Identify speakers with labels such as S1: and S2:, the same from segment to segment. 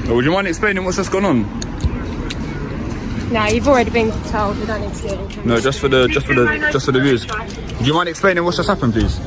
S1: Well, would you mind explaining what's just gone on?
S2: No, you've already been told. We don't need to do it.
S1: No, just for the views. Do you mind explaining what's just happened, please?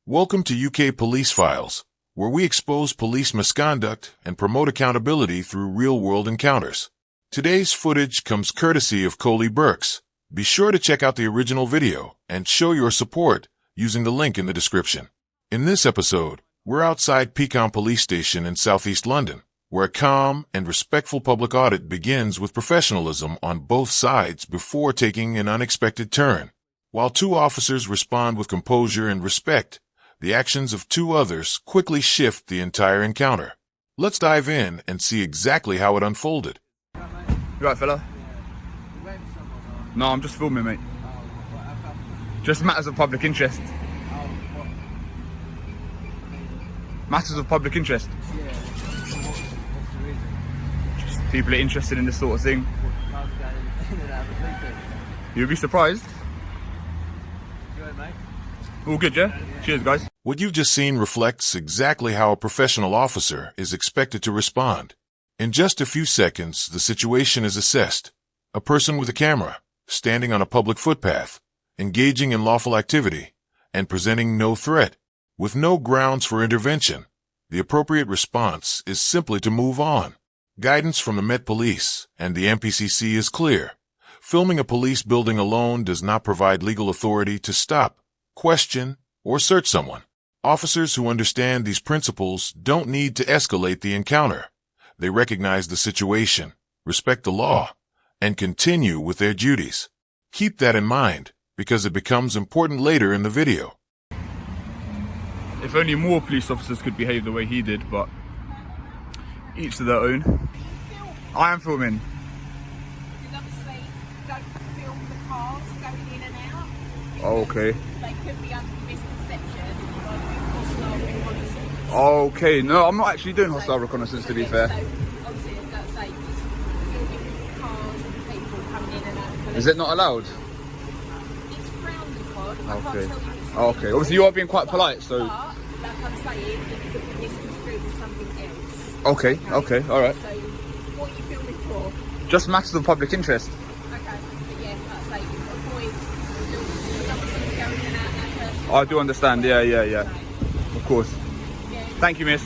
S3: Welcome to UK Police Files, where we expose police misconduct and promote accountability through real-world encounters. Today's footage comes courtesy of Coley Burks. Be sure to check out the original video and show your support using the link in the description. In this episode, we're outside Pecan Police Station in southeast London, where a calm and respectful public audit begins with professionalism on both sides before taking an unexpected turn. While two officers respond with composure and respect, the actions of two others quickly shift the entire encounter. Let's dive in and see exactly how it unfolded.
S1: You right, fella? No, I'm just filming, mate. Just matters of public interest. Matters of public interest. Just people are interested in this sort of thing. You'll be surprised. All good, yeah? Cheers, guys.
S3: What you've just seen reflects exactly how a professional officer is expected to respond. In just a few seconds, the situation is assessed. A person with a camera, standing on a public footpath, engaging in lawful activity, and presenting no threat, with no grounds for intervention. The appropriate response is simply to move on. Guidance from the Met Police and the MPCC is clear. Filming a police building alone does not provide legal authority to stop, question, or search someone. Officers who understand these principles don't need to escalate the encounter. They recognize the situation, respect the law, and continue with their duties. Keep that in mind, because it becomes important later in the video.
S1: If only more police officers could behave the way he did, but each to their own. I am filming.
S4: Because obviously, don't film the cars going in and out.
S1: Oh, okay.
S4: They could be under misconception.
S1: Okay, no, I'm not actually doing hostile reconnaissance, to be fair.
S4: So, obviously, let's say, just filming cars and people coming in and out.
S1: Is it not allowed?
S4: It's frowned upon. I can't
S1: Okay.
S4: tell you it's
S1: Okay, obviously you are being quite polite, so...
S4: But, like I'm saying, it could be misconstrued as something else.
S1: Okay, alright.
S4: So, what are you filming for?
S1: Just matters of public interest.
S4: Okay, but yeah, like I say, avoid obviously going in and out that person.
S1: I do understand, yeah. Of course.
S4: Yeah.
S1: Thank you, miss.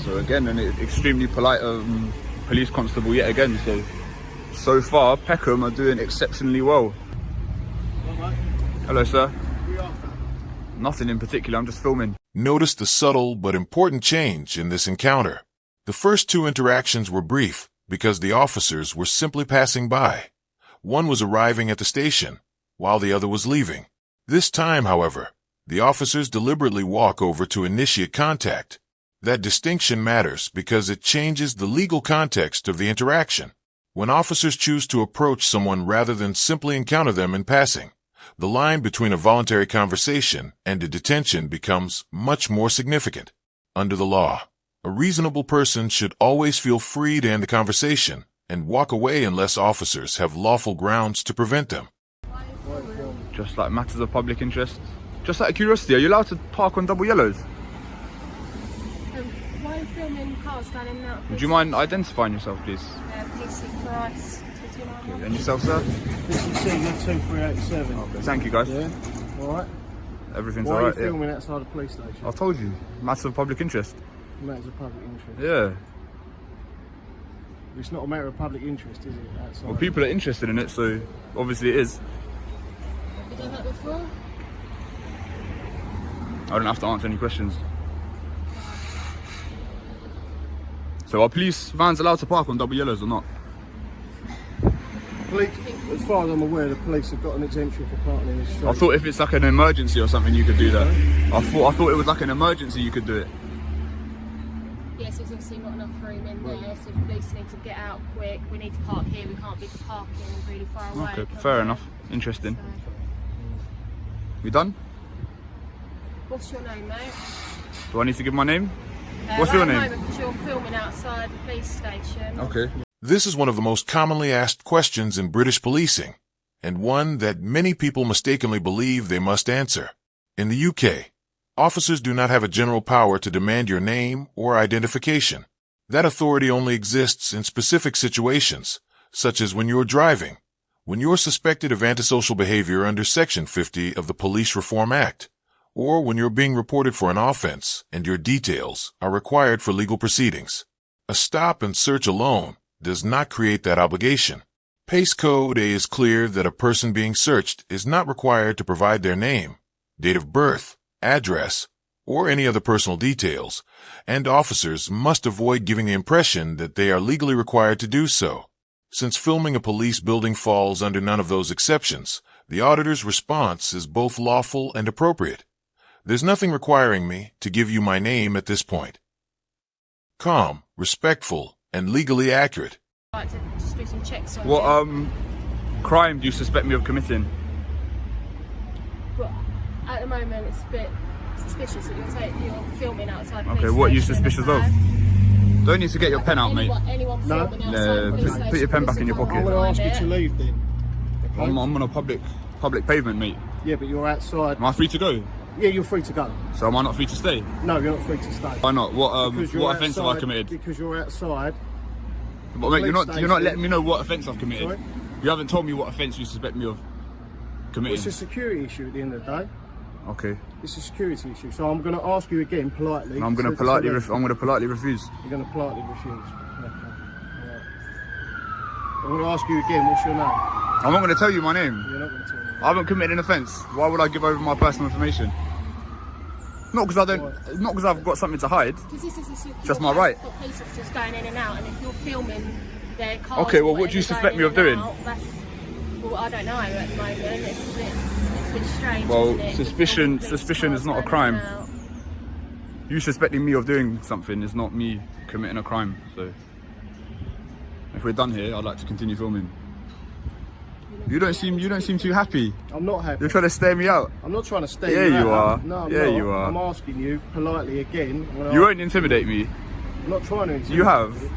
S1: So again, an extremely polite police constable yet again, so far Peckham are doing exceptionally well. Hello, sir. Nothing in particular, I'm just filming.
S3: Notice the subtle but important change in this encounter. The first two interactions were brief because the officers were simply passing by. One was arriving at the station, while the other was leaving. This time, however, the officers deliberately walk over to initiate contact. That distinction matters because it changes the legal context of the interaction. When officers choose to approach someone rather than simply encounter them in passing, the line between a voluntary conversation and a detention becomes much more significant. Under the law, a reasonable person should always feel free to end the conversation and walk away unless officers have lawful grounds to prevent them.
S1: Just like matters of public interest. Just out of curiosity, are you allowed to park on double yellows?
S2: Why are you filming cars going in and out?
S1: Would you mind identifying yourself, please?
S2: PC price,
S1: Okay, and yourself, sir?
S5: This is C2387.
S1: Okay, thank you, guys.
S5: Yeah? Alright.
S1: Everything's
S5: Why are you
S1: alright, yeah.
S5: filming outside the police station?
S1: I told you, matters of public interest.
S5: Matters of public interest.
S1: Yeah.
S5: It's not a matter of public interest, is it? Outside?
S1: Well, people are interested in it, so obviously it is.
S2: Have you done that before?
S1: I don't have to answer any questions. So are police vans allowed to park on double yellows or not?
S5: Police, as far as I'm aware, the police have got an exemption for parking in the street.
S1: I thought if it's like an emergency or something, you could do that. I thought it was like an emergency, you could do it.
S2: Yes, there's obviously not enough room in there, so if police need to get out quick, we need to park here, we can't be parking really far away.
S1: Okay, fair enough. Interesting. You done?
S2: What's your name, mate?
S1: Do I need to give my name? What's your name?
S2: Because you're filming outside the police station.
S1: Okay.
S3: This is one of the most commonly asked questions in British policing, and one that many people mistakenly believe they must answer. In the UK, Officers do not have a general power to demand your name or identification. That authority only exists in specific situations, such as when you're driving, when you're suspected of antisocial behavior under Section 50 of the Police Reform Act, or when you're being reported for an offense and your details are required for legal proceedings. A stop and search alone does not create that obligation. PACE Code A is clear that a person being searched is not required to provide their name, date of birth, address, or any other personal details, and officers must avoid giving the impression that they are legally required to do so. Since filming a police building falls under none of those exceptions, the auditor's response is both lawful and appropriate. There's nothing requiring me to give you my name at this point. Calm, respectful, and legally accurate.
S2: I'd like to just do some checks on
S1: What
S2: you.
S1: crime do you suspect me of committing?
S2: But at the moment, it's a bit suspicious that you're filming outside. the
S1: Okay,
S2: police
S1: what are you
S2: station in a
S1: suspicious of?
S2: van.
S1: Don't need to get your pen out, mate.
S2: Anyone
S5: No.
S2: filming outside the police station,
S1: put your pen back in your
S2: police
S1: pocket.
S5: I'm
S2: can't
S5: going to ask
S2: find
S5: you to
S2: it.
S5: leave then. Okay?
S1: I'm on a public pavement, mate.
S5: Yeah, but you're outside.
S1: Am I free to go?
S5: Yeah, you're free to go.
S1: So am I not free to stay?
S5: No, you're not free to stay.
S1: Why not? What
S5: Because you're
S1: what offence have I
S5: outside-
S1: committed?
S5: Because you're outside.
S1: But mate, you're not
S5: station.
S1: letting me know what offence I've committed.
S5: Sorry?
S1: You haven't told me what offence you suspect me of
S5: Well,
S1: committing.
S5: it's a security issue at the end of the day.
S1: Okay.
S5: It's a security issue. So I'm going to ask you again politely.
S1: And I'm going to politely refuse.
S5: You're going to politely refuse. Okay. Alright. I'm going to ask you again. What's your name?
S1: I'm not going to tell you my name.
S5: You're not going to tell me.
S1: I haven't committed an offence. Why would I give over my personal information? Not because I've got something to hide.
S2: Because this is a secure
S1: Just my
S2: place.
S1: right.
S2: You've got police officers going in and out, and if you're filming their cars,
S1: Okay, well,
S2: or
S1: what do you
S2: whatever
S1: suspect me
S2: going
S1: of
S2: in
S1: doing?
S2: and out, well, I don't know at the moment. It's a bit strange.
S1: Well,
S2: isn't it?
S1: suspicion-
S2: Police
S1: suspicion
S2: cars
S1: is not a
S2: going
S1: crime.
S2: in and out.
S1: You suspecting me of doing something is not me committing a crime. So if we're done here, I'd like to continue filming. You don't seem too happy.
S5: I'm not happy.
S1: You're trying to stare me out.
S5: I'm not trying to stay.
S1: Yeah, you are.
S5: No, I'm
S1: Yeah,
S5: not.
S1: you are.
S5: I'm asking you politely again.
S1: You won't intimidate me.
S5: I'm not trying to intimidate
S1: You have.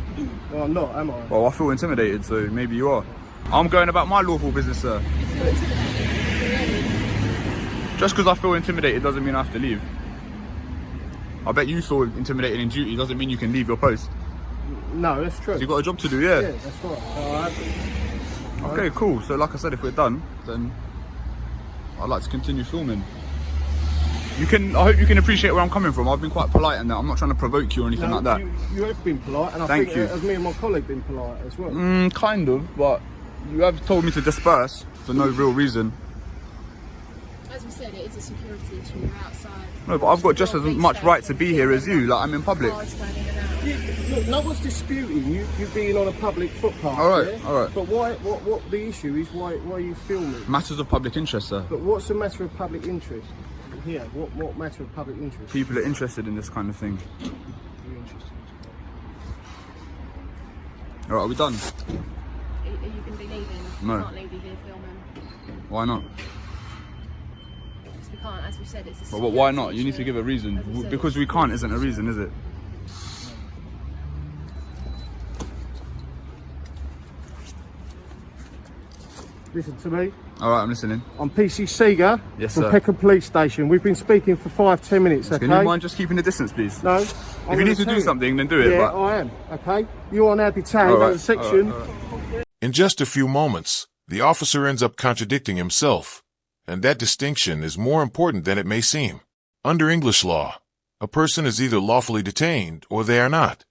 S5: Well, I'm not, am I?
S1: Well, I feel intimidated, so maybe you are. I'm going about my lawful business, sir. Just because I feel intimidated doesn't mean I have to leave. I bet you feel intimidated in duty doesn't mean you can leave your post.
S5: No, that's true.
S1: You've got a job to do,
S5: Yeah,
S1: yeah.
S5: that's right. I agree.
S1: Okay, cool. So like I said, if we're done, then I'd like to continue filming. I hope you can appreciate where I'm coming from. I've been quite polite in that. I'm not trying to provoke you or anything
S5: No,
S1: like that.
S5: You have been polite, and I
S1: Thank
S5: think
S1: you.
S5: as me and my colleague been polite as well.
S1: Kind of, but you have told me to disperse for no real reason.
S2: As we said, it is a security issue. You're outside.
S1: No, but I've got just as much right to be here as you. Like, I'm in public.
S2: Cars going in and out.
S5: Look, no one's disputing you being on a public footpath.
S1: All right,
S5: yeah?
S1: all right.
S5: But why? What the issue is? Why are you filming?
S1: Matters of public interest, sir.
S5: But what's the matter of public interest? Here, what matter of public interest?
S1: People are interested in this kind of thing.
S5: You're interested.
S1: All right, are we done?
S2: Are you going to be leaving?
S1: No.
S2: We can't leave you here filming.
S1: Why not?
S2: Because we can't, as we said, it's a
S1: But why
S2: security
S1: not? You need to
S2: issue.
S1: give a reason.
S2: As we said,
S1: Because we can't isn't a reason, is it?
S5: Listen to me.
S1: All right, I'm listening.
S5: I'm PC Seeger
S1: Yes,
S5: from
S1: sir.
S5: Peckham Police Station. We've been speaking for 5-10 minutes, okay?
S1: Can you mind just keeping the distance, please?
S5: No.
S1: If you need to do something, then do it.
S5: Yeah,
S1: But
S5: I am, okay? You are now detained
S1: All right,
S5: at the section.
S1: all right.
S3: In just a few moments, the officer ends up contradicting himself, and that distinction is more important than it may seem. Under English law, a person is either lawfully detained or they are not.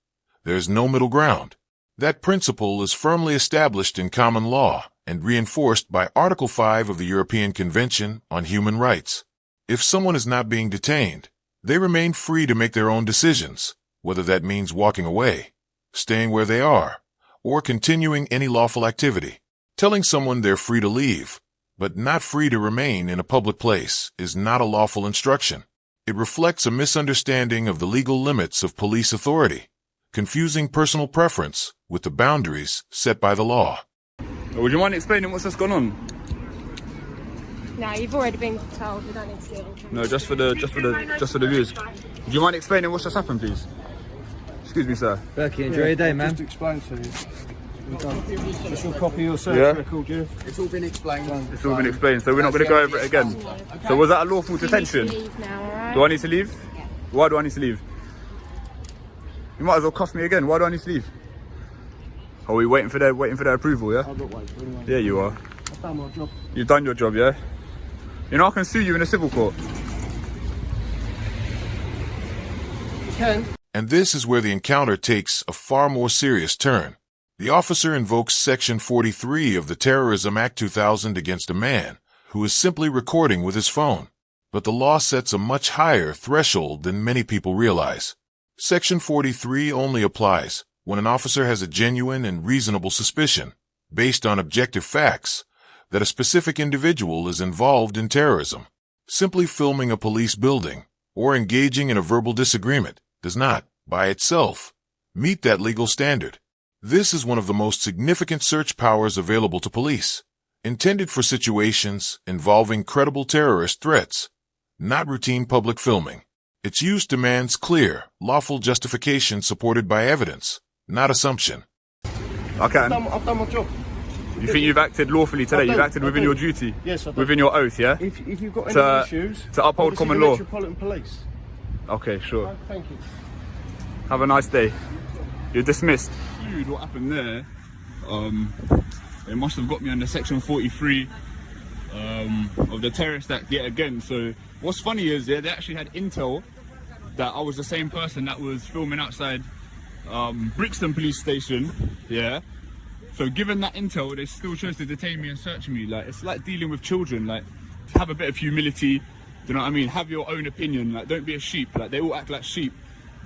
S3: There is no middle ground. That principle is firmly established in common law and reinforced by Article 5 of the European Convention on Human Rights. If someone is not being detained, they remain free to make their own decisions, whether that means walking away, staying where they are, or continuing any lawful activity. Telling someone they're free to leave, but not free to remain in a public place, is not a lawful instruction. It reflects a misunderstanding of the legal limits of police authority, confusing personal preference with the boundaries set by the law.
S1: Would you mind explaining what's just gone on?
S2: No, you've already been told. We don't need to do it on camera.
S1: No, just for the viewers. Would you mind explaining what's just happened, please? Excuse me, sir.
S6: Berkey, enjoy your day, man.
S5: Just explain to you. It's your copy of your search
S1: Yeah.
S5: record, yeah?
S6: It's all been explained.
S1: It's all been explained, so we're not going to go over it again. So was that a lawful
S2: You need
S1: detention?
S2: to leave now, alright?
S1: Do I need to leave? Why do I need to leave? You might as well cuff me again. Why do I need to leave? Are we waiting for their approval? Yeah.
S5: I've got one for anyone.
S1: Yeah, you are.
S5: I've done my job.
S1: You've done your job, yeah. You know I can sue you in a civil court.
S5: You can.
S3: And this is where the encounter takes a far more serious turn. The officer invokes Section 43 of the Terrorism Act 2000 against a man who is simply recording with his phone. But the law sets a much higher threshold than many people realize. Section 43 only applies when an officer has a genuine and reasonable suspicion, based on objective facts, that a specific individual is involved in terrorism. Simply filming a police building or engaging in a verbal disagreement does not, by itself, meet that legal standard. This is one of the most significant search powers available to police, intended for situations involving credible terrorist threats, not routine public filming. Its use demands clear, lawful justification supported by evidence, not assumption.
S1: Okay.
S5: I've done my job.
S1: You think you've acted lawfully today? You've acted within your duty?
S5: Yes, I've done.
S1: Within your oath, yeah?
S5: If you've got any
S1: To-
S5: issues,
S1: to uphold
S5: this is
S1: common
S5: the
S1: law.
S5: Metropolitan Police.
S1: Okay, sure.
S5: Thank you.
S1: Have a nice day. You're dismissed. Dude, what happened there? It must have got me under Section 43 of the Terrorist Act yet again. So what's funny is, yeah, they actually had intel that I was the same person that was filming outside Brixton Police Station. Yeah. So given that intel, they still chose to detain me and search me. Like, it's like dealing with children. Like, have a bit of humility. Do you know what I mean? Have your own opinion. Like, don't be a sheep. Like, they all act like sheep.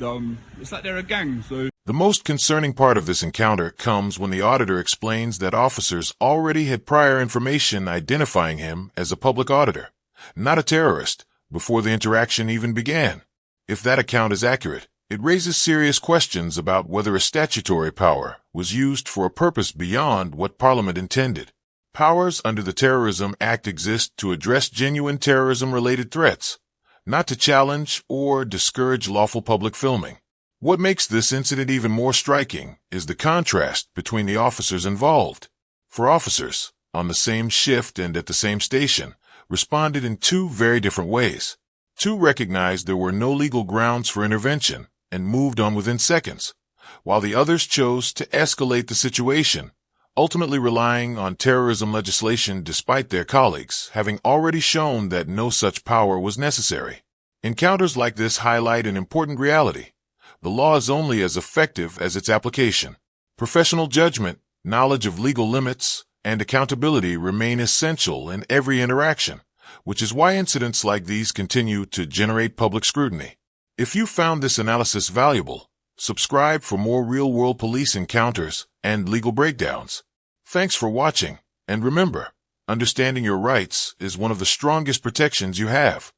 S1: It's like they're a gang. So
S3: The most concerning part of this encounter comes when the auditor explains that officers already had prior information identifying him as a public auditor, not a terrorist, before the interaction even began. If that account is accurate, it raises serious questions about whether a statutory power was used for a purpose beyond what Parliament intended. Powers under the Terrorism Act exist to address genuine terrorism-related threats, not to challenge or discourage lawful public filming. What makes this incident even more striking is the contrast between the officers involved. For officers, on the same shift and at the same station, responded in two very different ways. Two recognized there were no legal grounds for intervention and moved on within seconds, while the others chose to escalate the situation, ultimately relying on terrorism legislation despite their colleagues having already shown that no such power was necessary. Encounters like this highlight an important reality. The law is only as effective as its application. Professional judgment, knowledge of legal limits, and accountability remain essential in every interaction, which is why incidents like these continue to generate public scrutiny. If you found this analysis valuable, subscribe for more real-world police encounters and legal breakdowns. Thanks for watching, and remember, understanding your rights is one of the strongest protections you have.